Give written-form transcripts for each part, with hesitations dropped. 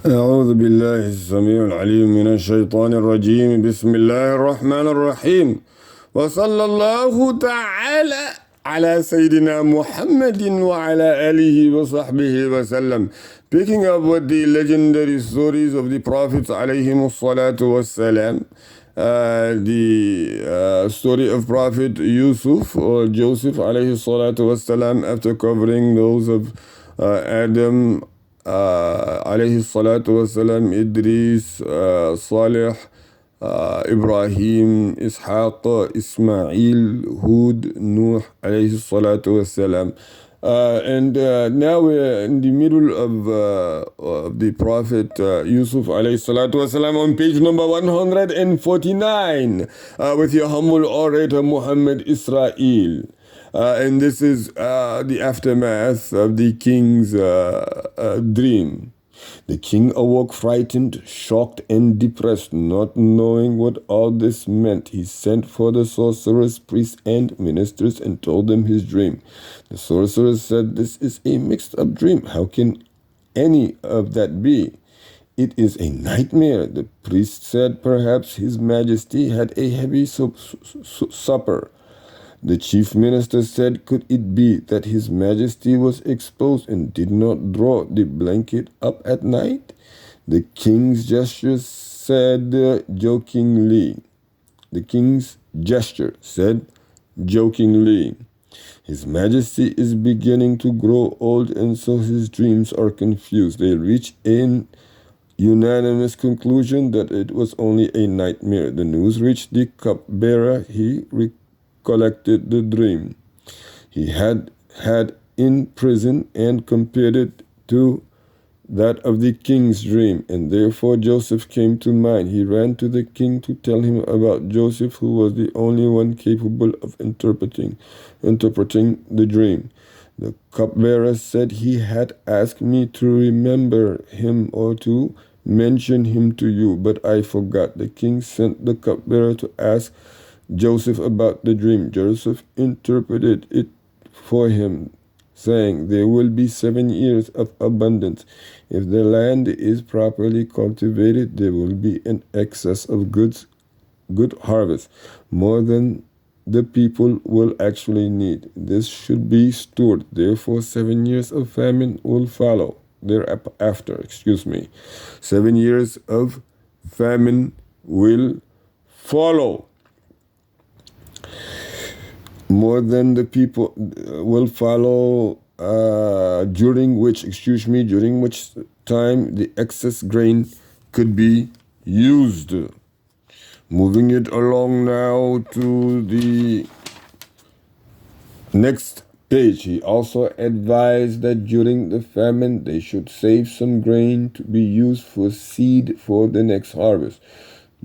أعوذ بالله السميع العليم من الشيطان الرجيم بسم الله الرحمن الرحيم وصلى الله تعالى على سيدنا محمد وعلى آله وصحبه وسلم. Picking up with the legendary stories of the prophets عليهم الصلاة والسلام, the story of Prophet Yusuf or Joseph عليه الصلاة والسلام, after covering those of Adam عليه الصلاة والسلام, Idris, Salih, Ibrahim, Ishaq, Ismail, Hud, Nuh عليه الصلاة والسلام. And now we're in the middle of the Prophet Yusuf عليه الصلاة والسلام on page number 149 with your humble orator Muhammad Israel. And this is the aftermath of the king's dream. The king awoke frightened, shocked, and depressed, not knowing what all this meant. He sent for the sorcerers, priests, and ministers and told them his dream. The sorcerers said, "This is a mixed-up dream. How can any of that be? It is a nightmare." The priest said, "Perhaps his majesty had a heavy supper." The chief minister said, "Could it be that his majesty was exposed and did not draw the blanket up at night?" The king's gesture said jokingly. "His majesty is beginning to grow old, and so his dreams are confused." They reached an unanimous conclusion that it was only a nightmare. The news reached the cupbearer. He collected the dream he had in prison and compared it to that of the king's dream, and therefore Joseph came to mind. He ran to the king to tell him about Joseph, who was the only one capable of interpreting the dream. The cupbearer said, "He had asked me to remember him or to mention him to you, but I forgot." The king sent the cupbearer to ask Joseph about the dream. Joseph interpreted it for him, saying, "There will be 7 years of abundance. If the land is properly cultivated, there will be an excess of good harvest, more than the people will actually need. This should be stored. Therefore, 7 years of famine will follow. Thereafter, 7 years of famine will follow. More than the people will follow, during which time the excess grain could be used." Moving it along now to the next page, he also advised that during the famine they should save some grain to be used for seed for the next harvest.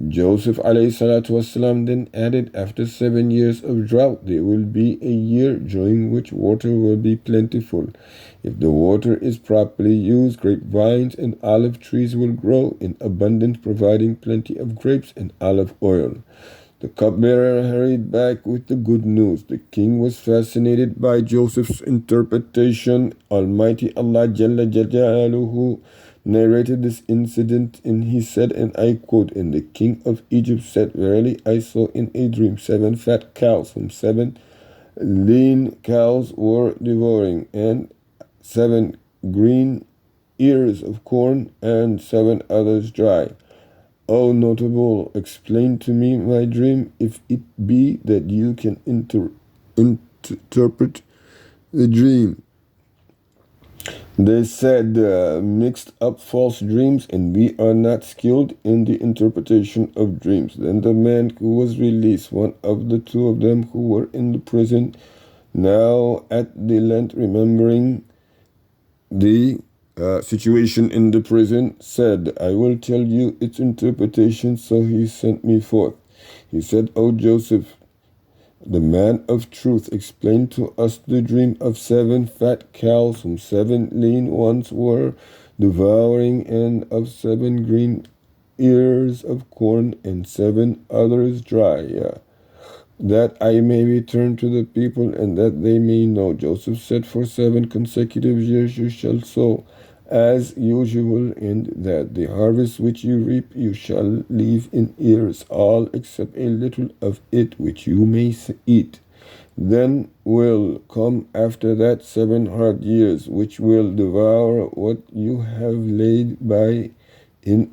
Joseph ﷺ then added, "After 7 years of drought, there will be a year during which water will be plentiful. If the water is properly used, grapevines and olive trees will grow in abundance, providing plenty of grapes and olive oil." The cupbearer hurried back with the good news. The king was fascinated by Joseph's interpretation. Almighty Allah Jalla Jalaluhu narrated this incident, and he said, and I quote, "And the king of Egypt said, Verily I saw in a dream 7 fat cows, whom 7 lean cows were devouring, and 7 green ears of corn, and 7 others dry. O notable, explain to me my dream, if it be that you can interpret the dream." They said, "Mixed up false dreams, and we are not skilled in the interpretation of dreams." Then the man who was released, one of the 2 of them who were in the prison, now at the length remembering the situation in the prison, said, "I will tell you its interpretation." So he sent me forth. He said, "O Joseph, the man of truth, explain to us the dream of 7 fat cows, whom 7 lean ones were devouring, and of 7 green ears of corn, and 7 others dry, that I may return to the people, and that they may know." Joseph said, "For 7 consecutive years you shall sow as usual, and that the harvest which you reap you shall leave in ears, all except a little of it which you may eat. Then will come after that 7 hard years, which will devour what you have laid by in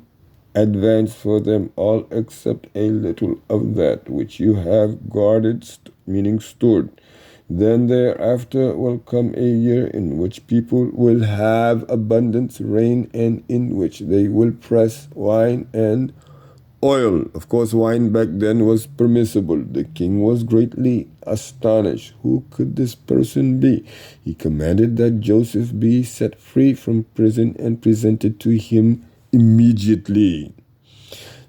advance for them, all except a little of that which you have guarded, meaning stored. Then thereafter will come a year in which people will have abundance rain, and in which they will press wine and oil. Of course, wine back then was permissible. The king was greatly astonished. Who could this person be? He commanded that Joseph be set free from prison and presented to him immediately.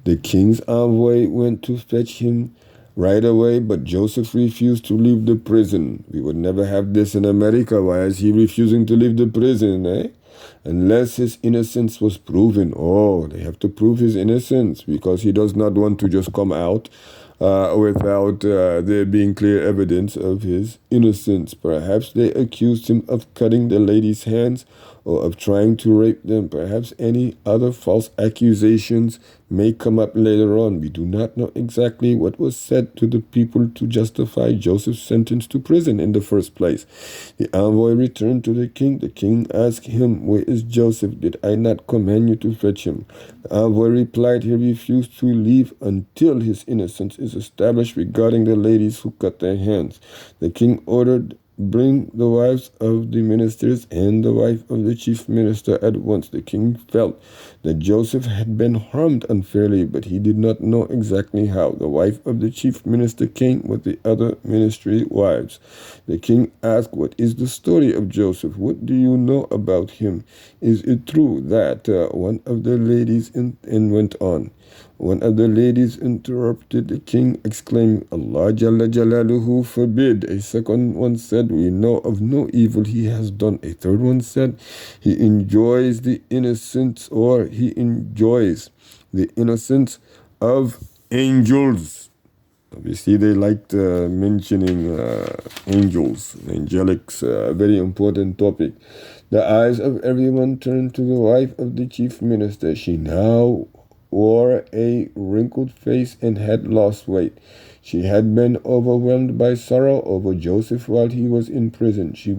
The king's envoy went to fetch him right away, but Joseph refused to leave the prison. We would never have this in America. Why is he refusing to leave the prison, eh? Unless his innocence was proven. Oh, they have to prove his innocence because he does not want to just come out without there being clear evidence of his innocence. Perhaps they accused him of cutting the lady's hands or of trying to rape them. Perhaps any other false accusations may come up later on. We do not know exactly what was said to the people to justify Joseph's sentence to prison in the first place. The envoy returned to the king. The king asked him, "Where is Joseph? Did I not command you to fetch him?" The envoy replied, "He refused to leave until his innocence is established regarding the ladies who cut their hands." The king ordered, "Bring the wives of the ministers and the wife of the chief minister at once." The king felt that Joseph had been harmed unfairly, but he did not know exactly how. The wife of the chief minister came with the other ministry wives. The king asked, "What is the story of Joseph? What do you know about him? Is it true that one of the ladies and went on. One of the ladies interrupted the king, exclaiming, "Allah Jalla Jalaluhu forbid." A second one said, "We know of no evil he has done." A third one said, "He enjoys the innocence," or "He enjoys the innocence of angels." Obviously, they liked mentioning angels. Angelics, a very important topic. The eyes of everyone turned to the wife of the chief minister. She now wore a wrinkled face and had lost weight. She had been overwhelmed by sorrow over Joseph while he was in prison. She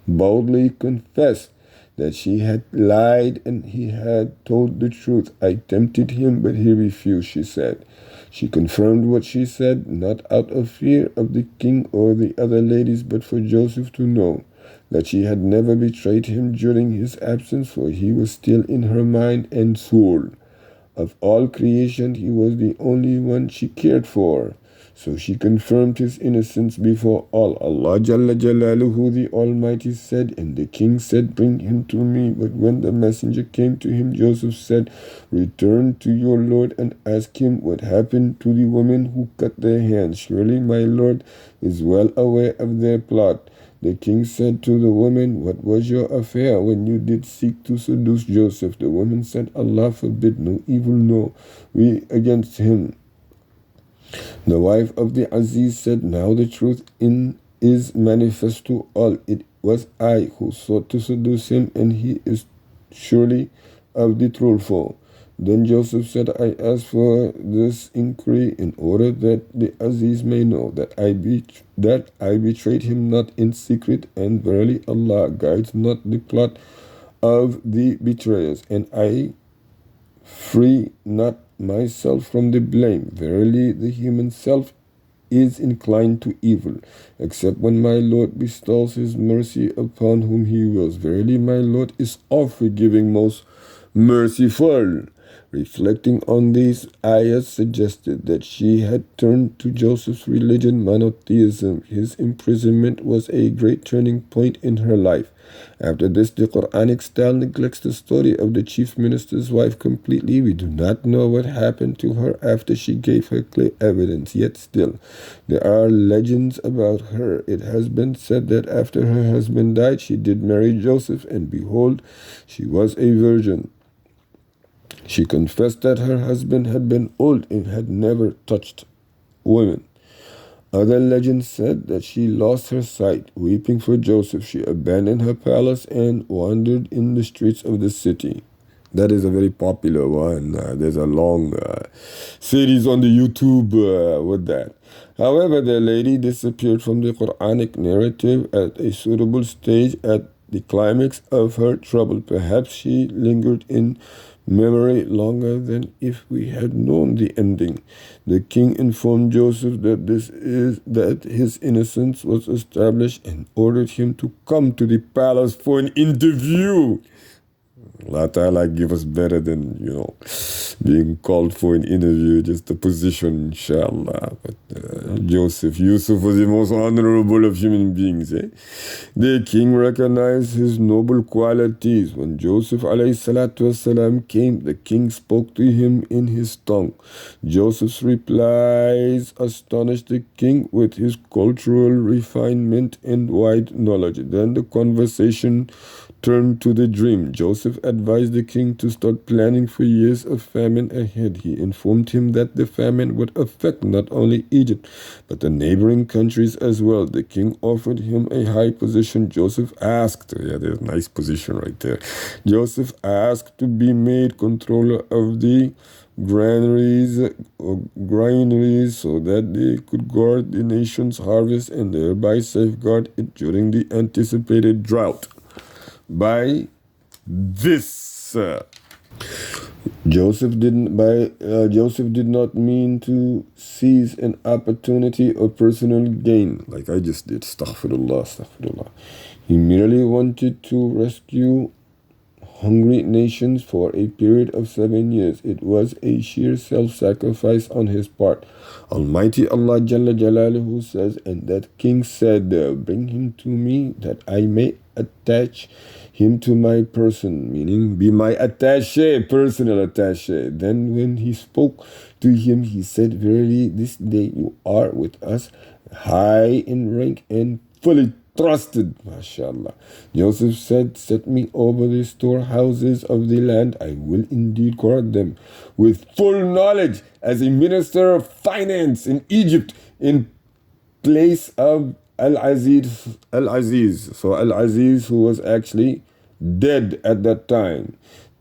boldly confessed that she had lied and he had told the truth. "I tempted him, but he refused," she said. She confirmed what she said, not out of fear of the king or the other ladies, but for Joseph to know that she had never betrayed him during his absence, for he was still in her mind and soul. Of all creation, he was the only one she cared for. So she confirmed his innocence before all. Allah Jalla Jalaluhu, the Almighty, said, and the king said, "Bring him to me." But when the messenger came to him, Joseph said, "Return to your Lord and ask him what happened to the women who cut their hands. Surely my Lord is well aware of their plot." The king said to the woman, "What was your affair when you did seek to seduce Joseph?" The woman said, "Allah forbid, no evil know we against him." The wife of the Aziz said, "Now the truth is manifest to all. It was I who sought to seduce him, and he is surely of the truthful." Then Joseph said, "I ask for this inquiry in order that the Aziz may know that I betrayed him not in secret, and verily Allah guides not the plot of the betrayers, and I free not myself from the blame. Verily the human self is inclined to evil, except when my Lord bestows his mercy upon whom he wills. Verily my Lord is all forgiving, most merciful." Reflecting on these ayahs suggested that she had turned to Joseph's religion, monotheism. His imprisonment was a great turning point in her life. After this, the Quranic style neglects the story of the chief minister's wife completely. We do not know what happened to her after she gave her clear evidence, yet still there are legends about her. It has been said that after her husband died, she did marry Joseph, and behold, she was a virgin. She confessed that her husband had been old and had never touched women. Other legends said that she lost her sight. Weeping for Joseph, she abandoned her palace and wandered in the streets of the city. That is a very popular one. There's a long series on the YouTube with that. However, the lady disappeared from the Quranic narrative at a suitable stage at the climax of her trouble. Perhaps she lingered in memory longer than if we had known the ending. The king informed Joseph that his innocence was established and ordered him to come to the palace for an interview. Allah Ta'ala give us better than, being called for an interview, just a position, inshallah. But Yusuf was the most honorable of human beings. The king recognized his noble qualities. When Joseph ﷺ came, the king spoke to him in his tongue. Joseph's replies astonished the king with his cultural refinement and wide knowledge. Then the conversation turned to the dream. Joseph advised the king to start planning for years of famine ahead. He informed him that the famine would affect not only Egypt, but the neighboring countries as well. The king offered him a high position. Joseph asked, there's a nice position right there. Joseph asked to be made controller of the granaries so that they could guard the nation's harvest and thereby safeguard it during the anticipated drought. By this, Joseph did not mean to seize an opportunity or personal gain, like I just did. Astaghfirullah. He merely wanted to rescue hungry nations for a period of 7 years. It was a sheer self-sacrifice on his part. Almighty Allah Jalla Jalaluhu says, and that king said, bring him to me that I may attach him to my person, meaning be my personal attaché. Then when he spoke to him, he said, verily this day you are with us, high in rank and fully trusted. MashaAllah. Joseph said, set me over the storehouses of the land. I will indeed guard them with full knowledge as a minister of finance in Egypt in place of Al-Aziz. So Al-Aziz, who was actually dead at that time.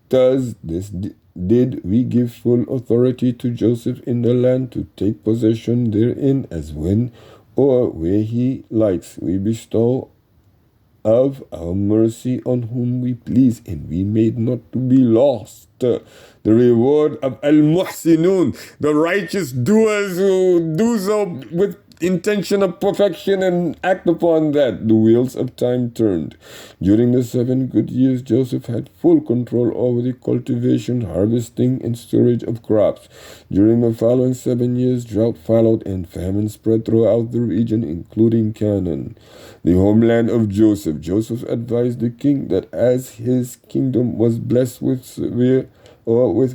Thus, did we give full authority to Joseph in the land to take possession therein as when or where he likes. We bestow of our mercy on whom we please, and we made not to be lost the reward of al-muhsinun, the righteous doers who do so with intention of perfection and act upon that. The wheels of time turned. During the 7 good years, Joseph had full control over the cultivation, harvesting, and storage of crops. During the following 7 years, drought followed and famine spread throughout the region, including Canaan, the homeland of Joseph. Joseph advised the king that as his kingdom was blessed with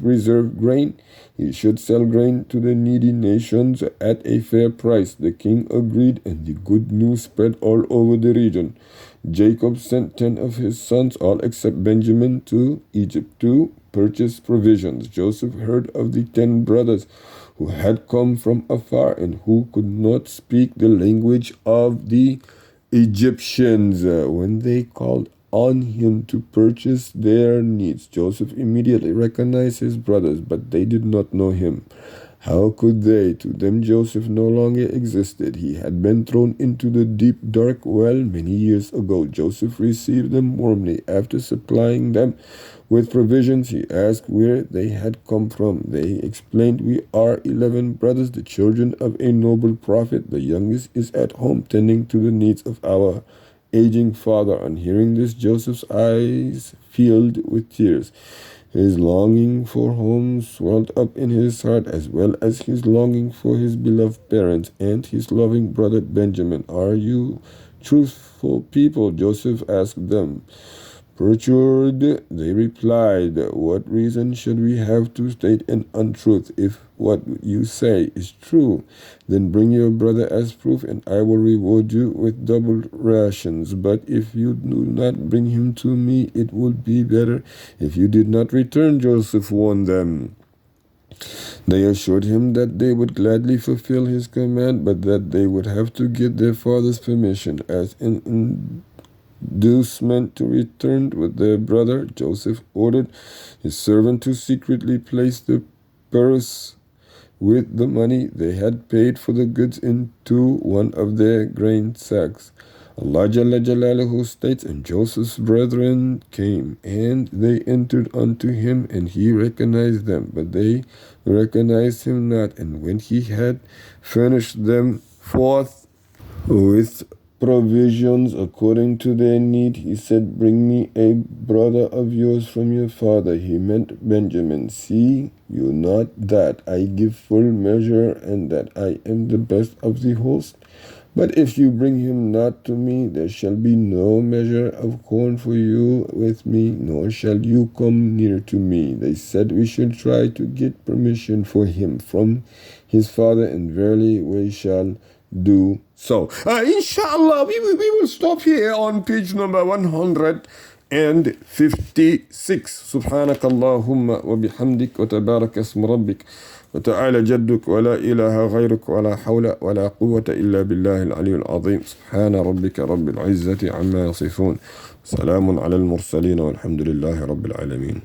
reserved grain, he should sell grain to the needy nations at a fair price. The king agreed, and the good news spread all over the region. Jacob sent 10 of his sons, all except Benjamin, to Egypt to purchase provisions. Joseph heard of the 10 brothers who had come from afar and who could not speak the language of the Egyptians. When they called on him to purchase their needs, Joseph immediately recognized his brothers, but they did not know him. How could they? To them, Joseph no longer existed. He had been thrown into the deep, dark well many years ago. Joseph received them warmly. After supplying them with provisions, he asked where they had come from. They explained, we are 11 brothers, the children of a noble prophet. The youngest is at home tending to the needs of our aging father. On hearing this, Joseph's eyes filled with tears. His longing for home swelled up in his heart, as well as his longing for his beloved parents and his loving brother Benjamin. Are you truthful people? Joseph asked them. Perturbed, they replied, what reason should we have to state an untruth? If what you say is true, then bring your brother as proof, and I will reward you with double rations. But if you do not bring him to me, it would be better if you did not return. Joseph warned them. They assured him that they would gladly fulfill his command, but that they would have to get their father's permission. As an inducement to return with their brother, Joseph ordered his servant to secretly place the purse with the money they had paid for the goods into one of their grain sacks. Allah Jalla Jalaluhu states, and Joseph's brethren came, and they entered unto him, and he recognized them, but they recognized him not. And when he had furnished them forth with provisions according to their need, he said, bring me a brother of yours from your father. He meant Benjamin. See you not that I give full measure, and that I am the best of the host? But if you bring him not to me, there shall be no measure of corn for you with me, nor shall you come near to me. They said, we shall try to get permission for him from his father, and verily we shall do so. Inshallah, we will stop here on page number 156. سبحانك اللهم وبحمدك وتبارك اسم ربك وتعالى جدك ولا إله غيرك ولا حول ولا قوة إلا بالله العلي العظيم. سبحان ربك رب العزة عما يصفون. سلام على المرسلين والحمد لله رب العالمين.